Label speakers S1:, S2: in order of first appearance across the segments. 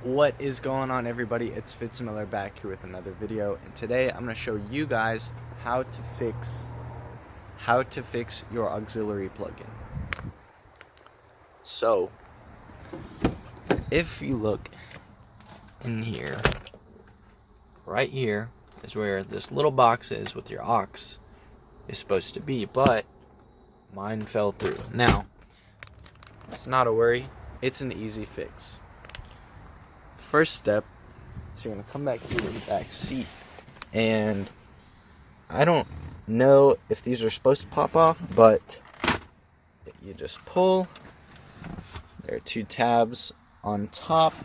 S1: What is going on, everybody? It's Fitz back here with another video, and today I'm going to show you guys how to fix your auxiliary plug-in. So, if you look in here, right here is where this little box is with your aux is supposed to be, but mine fell through. Now, it's not a worry. It's an easy fix. First step is you're going to come back here to the back seat, and I don't know if these are supposed to pop off, but you just pull. There are two tabs on top.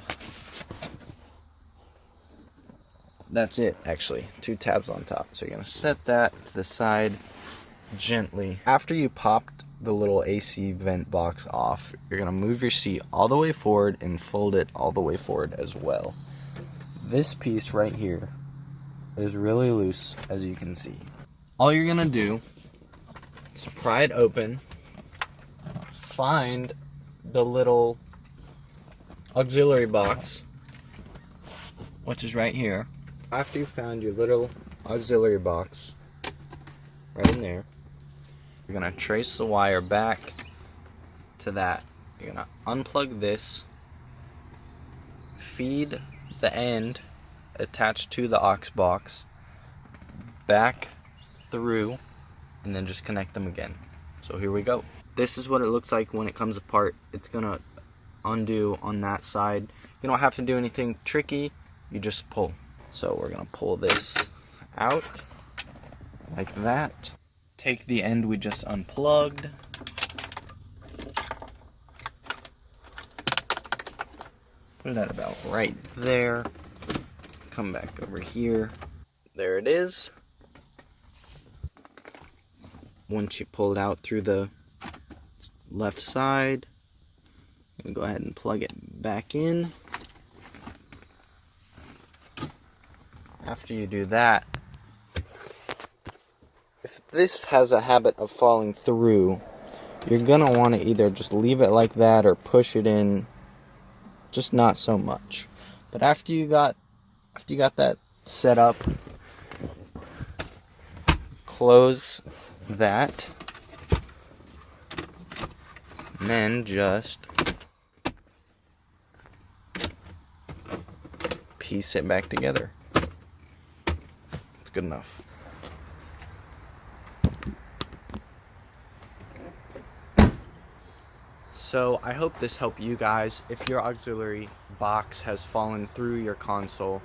S1: That's it, actually. Two tabs on top. So you're going to set that to the side gently. After you popped the little AC vent box off, you're going to move your seat all the way forward and fold it all the way forward as well. This piece right here is really loose, as you can see. All you're going to do is pry it open, find the little auxiliary box, which is right here. After you found your little auxiliary box, right in there, you're going to trace the wire back to that. You're going to unplug this, feed the end attached to the aux box back through, and then just connect them again. So here we go. This is what it looks like when it comes apart. It's going to undo on that side. You don't have to do anything tricky. You just pull. So we're going to pull this out like that. Take the end we just unplugged. Put that about right there. Come back over here. There it is. Once you pull it out through the left side, go ahead and plug it back in. After you do that, if this has a habit of falling through, you're gonna want to either just leave it like that or push it in, just not so much. But after you got that set up, close that, and then just piece it back together. It's good enough. So I hope this helped you guys. If your auxiliary box has fallen through your console,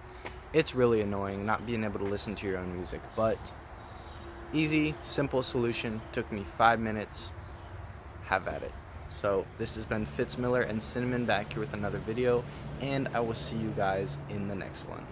S1: it's really annoying not being able to listen to your own music, but easy, simple solution. Took me 5 minutes. Have at it. So this has been Fitz and Cinnamon back here with another video, and I will see you guys in the next one.